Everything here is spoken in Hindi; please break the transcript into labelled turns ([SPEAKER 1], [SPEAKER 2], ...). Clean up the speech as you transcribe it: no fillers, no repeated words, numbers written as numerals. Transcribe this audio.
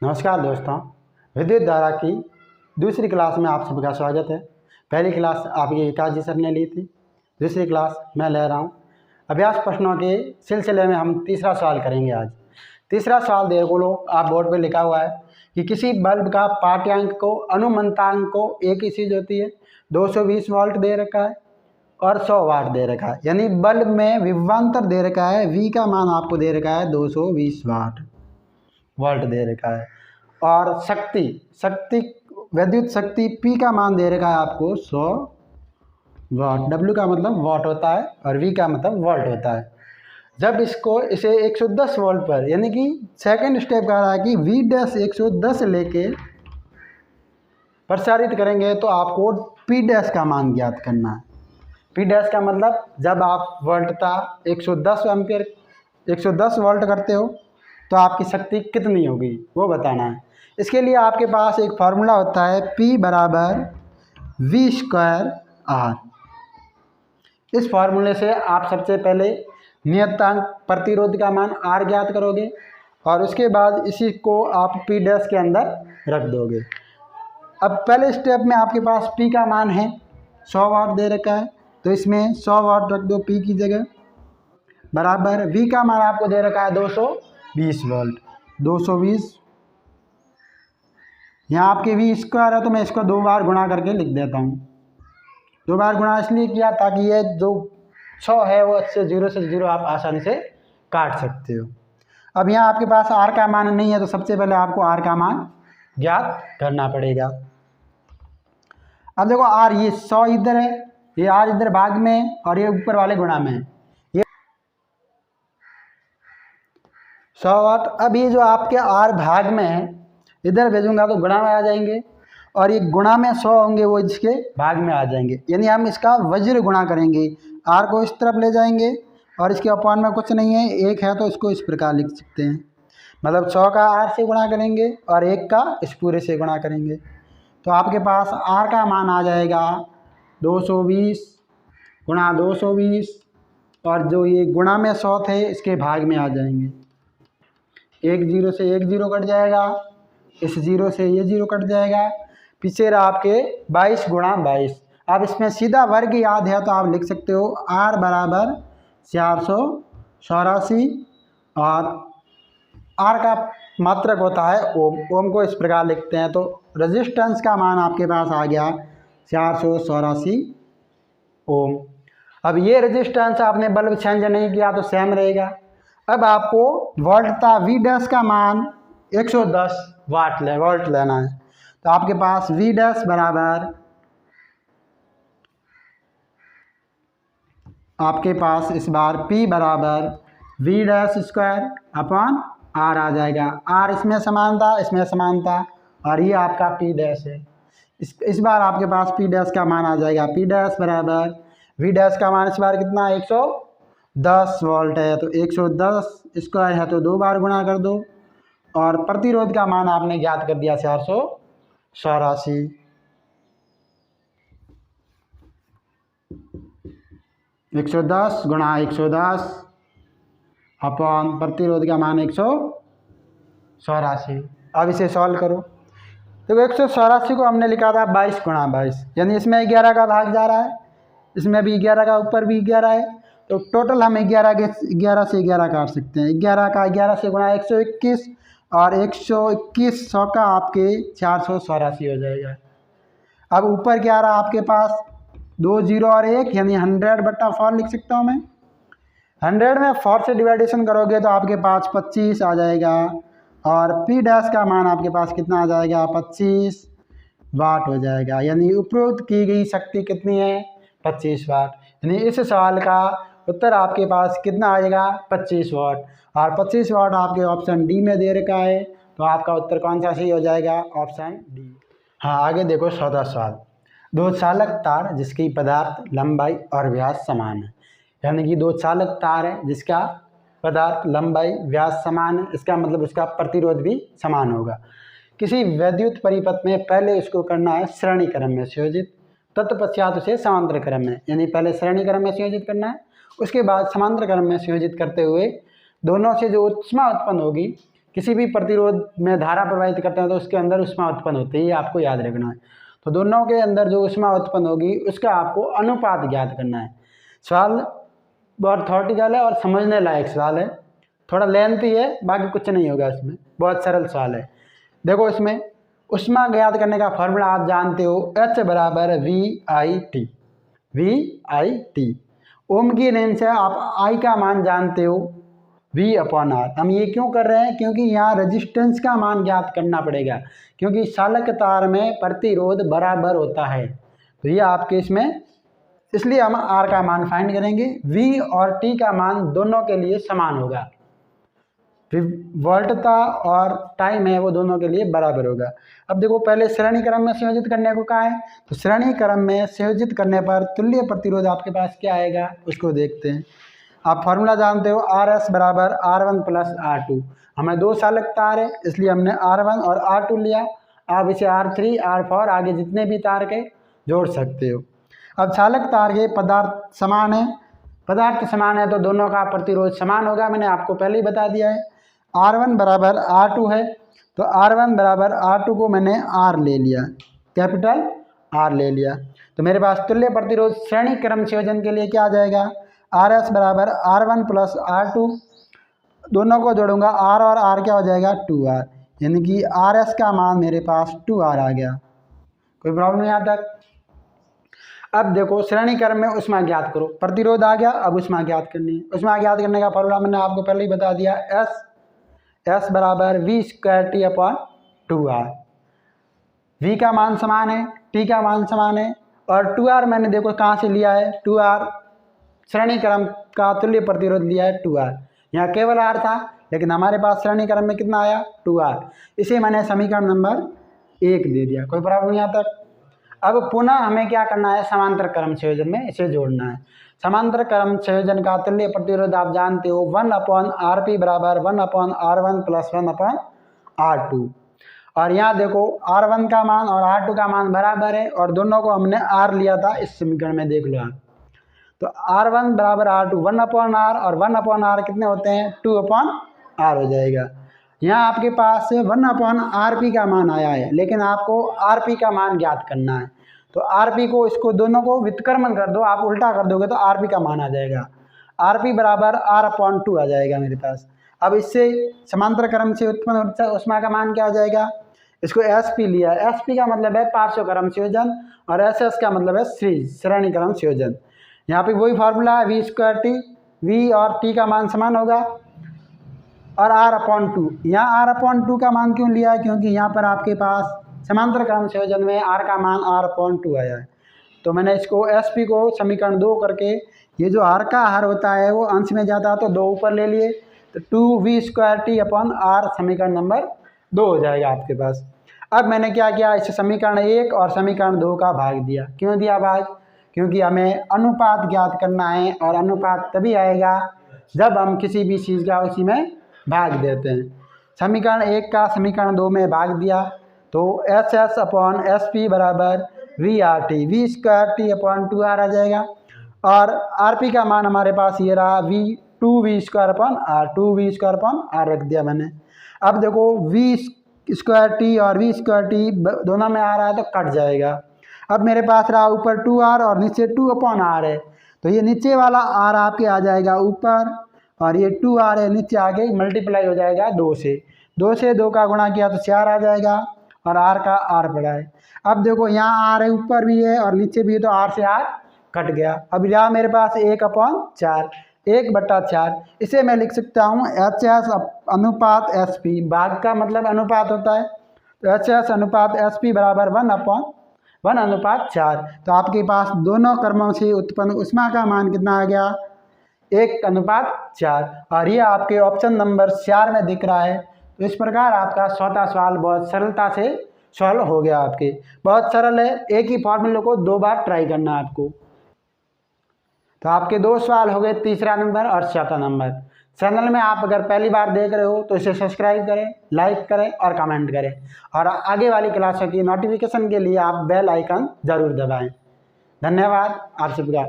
[SPEAKER 1] नमस्कार दोस्तों, विद्युत धारा की दूसरी क्लास में आप सभी का स्वागत है। पहली क्लास आपकी विकास जी सर ने ली थी, दूसरी क्लास मैं ले रहा हूँ। अभ्यास प्रश्नों के सिलसिले में हम तीसरा सवाल करेंगे आज। तीसरा सवाल देखो लो, आप बोर्ड पे लिखा हुआ है कि किसी बल्ब का पाठ्यांक को अनुमंतांक को एक ही चीज़ होती है, 220 वोल्ट दे रखा है और 100 वाट दे रखा है। यानी बल्ब में विभवांतर दे रखा है, V का मान आपको दे रखा है 220 वोल्ट दे रखा है और शक्ति विद्युत शक्ति P का मान दे रखा है आपको 100 वाट। W का मतलब वाट होता है और V का मतलब वोल्ट होता है। जब इसे 110 वोल्ट पर, यानी कि सेकंड स्टेप कह रहा है कि V डैश 110 लेके प्रसारित करेंगे तो आपको P डैश का मान ज्ञात करना है। P डैश का मतलब जब आप वोल्टता 110 एम्पियर 110 वोल्ट करते हो तो आपकी शक्ति कितनी होगी वो बताना है। इसके लिए आपके पास एक फार्मूला होता है P बराबर V²R। इस फार्मूले से आप सबसे पहले नियतांक प्रतिरोध का मान R ज्ञात करोगे और उसके बाद इसी को आप P डैश के अंदर रख दोगे। अब पहले स्टेप में आपके पास P का मान है 100 वाट दे रखा है, तो इसमें 100 वाट रख दो P की जगह, बराबर V का मान आपको दे रखा है 220 वोल्ट। 220 यहाँ आपके V² है तो मैं इसको 2 बार गुणा करके लिख देता हूँ। 2 बार गुणा इसलिए किया ताकि ये जो 100 है वो इससे 0 से 0 आप आसानी से काट सकते हो। अब यहाँ आपके पास R का मान नहीं है तो सबसे पहले आपको R का मान ज्ञात करना पड़ेगा। अब देखो R ये 100 इधर है, ये R इधर भाग में है और ये ऊपर वाले गुणा में है, ये 100 वाट। अब ये जो आपके R भाग में है इधर भेजूंगा तो गुणा में आ जाएंगे और ये गुणा में 100 होंगे वो इसके भाग में आ जाएंगे। यानी हम इसका वज्र गुणा करेंगे, R को इस तरफ ले जाएंगे और इसके अपॉन में कुछ नहीं है, 1 है तो इसको इस प्रकार लिख सकते हैं। मतलब 100 का R से गुणा करेंगे और 1 का इस पूरे से गुणा करेंगे तो आपके पास R का मान आ जाएगा 220 गुणा 220 और जो ये गुणा में 100 थे इसके भाग में आ जाएंगे। 1 0 से 1 0 कट जाएगा, इस 0 से ये 0 कट जाएगा, पीछे रहा आपके 22 गुणा 22। अब इसमें सीधा वर्ग याद है तो आप लिख सकते हो R बराबर 484 और R का मात्रक होता है ओम। ओम को इस प्रकार लिखते हैं तो रेजिस्टेंस का मान आपके पास आ गया 484 ओम। अब ये रेजिस्टेंस आपने बल्ब चेंज नहीं किया तो सेम रहेगा। अब आपको वोल्टता V डैश का मान 110 वोल्ट लेना है तो आपके पास V डैश बराबर आपके पास इस बार P बराबर V dash square upon R आ जाएगा। R इसमें समान था, इसमें समान था और ये आपका P डैश है। इस बार आपके पास P डैश का मान आ जाएगा P डैश बराबर V डैश का मान इस बार कितना 110 वोल्ट है तो 110 स्क्वायर है तो 2 बार गुणा कर दो और प्रतिरोध का मान आपने ज्ञात कर दिया 484। 110 गुणा 110 अपॉन प्रतिरोध का मान 184। अब इसे सॉल्व करो तो 184 को हमने लिखा था 22 गुणा 22, यानी इसमें 11 का भाग जा रहा है, इसमें भी 11 का, ऊपर भी 11 है तो टोटल हम 11 से 11 काट सकते हैं। 11 का 11 से गुणा 121 और 121 100 का आपके 484 हो जाएगा। अब ऊपर क्या रहा आपके पास 2 0 और 1, यानी 100/4 लिख सकता हूँ मैं। 100 में 4 से डिवाइडेशन करोगे तो आपके पास 25 आ जाएगा और P डैश का मान आपके पास कितना आ जाएगा 25 वाट हो जाएगा। यानी उपरोक्त की गई शक्ति कितनी है 25 वाट। यानी इस सवाल का उत्तर आपके पास कितना आएगा 25 वाट और 25 वाट आपके ऑप्शन डी में दे रखा है तो आपका उत्तर कौन सा सही हो जाएगा ऑप्शन डी। हाँ, आगे देखो 14 सवाल। 2 चालक तार जिसकी पदार्थ लंबाई और व्यास समान है, यानी कि 2 चालक तार है जिसका पदार्थ लंबाई व्यास समान है, इसका मतलब उसका प्रतिरोध भी समान होगा। किसी वैद्युत परिपथ में पहले उसको करना है श्रेणी क्रम में संयोजित, तत्पश्चात उसे समांतर क्रम में, यानी पहले श्रेणी क्रम में संयोजित करना है, उसके बाद समांतर क्रम में संयोजित करते हुए दोनों से जो ऊष्मा उत्पन्न होगी किसी भी प्रतिरोध में धारा प्रवाहित करते हैं तो उसके अंदर ऊष्मा उत्पन्न होती है, ये आपको याद रखना है। तो दोनों के अंदर जो ऊष्मा उत्पन्न होगी उसका आपको अनुपात ज्ञात करना है। सवाल बहुत थॉटिकल है और समझने लायक सवाल है, थोड़ा लेंथी है, बाकी कुछ नहीं होगा इसमें, बहुत सरल सवाल है। देखो इसमें ऊष्मा ज्ञात करने का फॉर्मूला आप जानते हो, H बराबर VIT। VIT ओम की रेंज से आप I का मान जानते हो V/R। हम ये क्यों कर रहे हैं, क्योंकि यहाँ रेजिस्टेंस का मान ज्ञात करना पड़ेगा, क्योंकि चालक तार में प्रतिरोध बराबर होता है। तो ये आपके इसमें, इसलिए हम R का मान फाइंड करेंगे। V और T का मान दोनों के लिए समान होगा, वोल्टता और टाइम है वो दोनों के लिए बराबर होगा। अब देखो पहले श्रेणी क्रम में संयोजित करने को कहा है, तो श्रेणी क्रम में संयोजित करने पर तुल्य प्रतिरोध आपके पास क्या आएगा उसको देखते हैं। आप फार्मूला जानते हो, RS बराबर R1 प्लस R2। हमें दो चालक तार है इसलिए हमने R1 और R2 लिया। आप इसे R3 R4 आगे जितने भी तार के जोड़ सकते हो। अब चालक तार के पदार्थ समान है, पदार्थ समान है तो दोनों का प्रतिरोध समान होगा, मैंने आपको पहले ही बता दिया है। R1 बराबर R2 है, तो R1 बराबर R2 को मैंने R ले लिया, कैपिटल R ले लिया। तो मेरे पास तुल्य प्रतिरोध श्रेणी क्रम संयोजन के लिए क्या आ जाएगा, RS बराबर R1 प्लस R2, दोनों को जोड़ूंगा R और R क्या हो जाएगा 2R, यानी कि RS का मान मेरे पास 2R आ गया। कोई प्रॉब्लम यहाँ तक। अब देखो श्रेणी क्रम में ऊष्मा ज्ञात करो, प्रतिरोध आ गया, अब ऊष्मा ज्ञात करनी है। ऊष्मा ज्ञात करने का फॉर्मूला मैंने आपको पहले ही बता दिया, S बराबर V²T/2R। V का मान समान है, T का मान समान है, और 2R मैंने देखो कहाँ से लिया है, 2R श्रेणी क्रम का तुल्य प्रतिरोध लिया है 2R। यहाँ केवल R था लेकिन हमारे पास श्रेणी क्रम में कितना आया 2R, इसे मैंने समीकरण नंबर 1 दे दिया। कोई प्रॉब्लम यहाँ तक। अब पुनः हमें क्या करना है, समांतर क्रम संयोजन में इसे जोड़ना है। समांतर क्रम संयोजन का तुल्य प्रतिरोध आप जानते हो, 1/RP बराबर 1/R1 प्लस 1/R2। और यहाँ देखो R1 का मान और R2 का मान बराबर है और दोनों को हमने R लिया था, इस समीकरण में देख लो आप। तो R1 बराबर R2 1/R और 1/R कितने होते हैं 2/R हो जाएगा। यहाँ आपके पास 1/RP का मान आया है, लेकिन आपको RP का मान ज्ञात करना है। तो RP को, इसको दोनों को व्युत्क्रमण कर दो, आप उल्टा कर दोगे तो RP का मान आ जाएगा, RP बराबर R/2 आ जाएगा मेरे पास। अब इससे समांतर क्रम से उत्पन्न ऊष्मा का मान क्या हो जाएगा, इसको SP लिया, SP का मतलब है पार्श्व क्रम संयोजन और SS का मतलब है श्रेणी क्रम संयोजन। यहाँ पे वही फार्मूला है, V²T, V और T का मान समान होगा और R/2। यहाँ R/2 का मान क्यों लिया है, क्योंकि यहाँ पर आपके पास समांतर क्रम संयोजन में R का मान R/2 आया है। तो मैंने इसको SP को समीकरण 2 करके, ये जो R का हर होता है वो अंश में जाता है तो 2 ऊपर ले लिए, तो 2V²T/R समीकरण नंबर 2 हो जाएगा आपके पास। अब मैंने क्या किया, इसे समीकरण 1 और समीकरण 2 का भाग दिया। क्यों दिया भाग, क्योंकि हमें अनुपात ज्ञात करना है और अनुपात तभी आएगा जब हम किसी भी चीज़ का उसी में भाग देते हैं। समीकरण 1 का समीकरण 2 में भाग दिया तो SS/SP बराबर VRT, V²T/2R आ जाएगा और RP का मान हमारे पास ये रहा 2V²/R, 2V²/R रख दिया मैंने। अब देखो V²T और V²T दोनों में आ रहा है तो कट जाएगा। अब मेरे पास रहा ऊपर 2R और नीचे 2/R है, तो ये नीचे वाला R आपके आ जाएगा ऊपर और ये 2R है नीचे आके मल्टीप्लाई हो जाएगा 2 से। 2 से 2 का गुणा किया तो 4 आ जाएगा और R का R पड़ा है। अब देखो यहाँ R है, ऊपर भी है और नीचे भी है, तो R से R कट गया। अब यहाँ मेरे पास 1/4, 1/4, इसे मैं लिख सकता हूँ HS अनुपात SP। भाग का मतलब अनुपात होता है, तो HS अनुपात SP बराबर 1/4। तो आपके पास दोनों क्रमों से उत्पन्न ऊष्मा का मान कितना आ गया 1/4 और ये आपके ऑप्शन नंबर 4 में दिख रहा है। तो इस प्रकार आपका चौथा सवाल बहुत सरलता से सॉल्व हो गया। आपके बहुत सरल है, एक ही फॉर्मूले को 2 बार ट्राई करना है आपको। तो आपके 2 सवाल हो गए, तीसरा नंबर और चौथा नंबर। चैनल में आप अगर पहली बार देख रहे हो तो इसे सब्सक्राइब करें, लाइक करें और कमेंट करें और आगे वाली क्लासों की नोटिफिकेशन के लिए आप बेल आइकन ज़रूर दबाएं। धन्यवाद, आपसे पूरा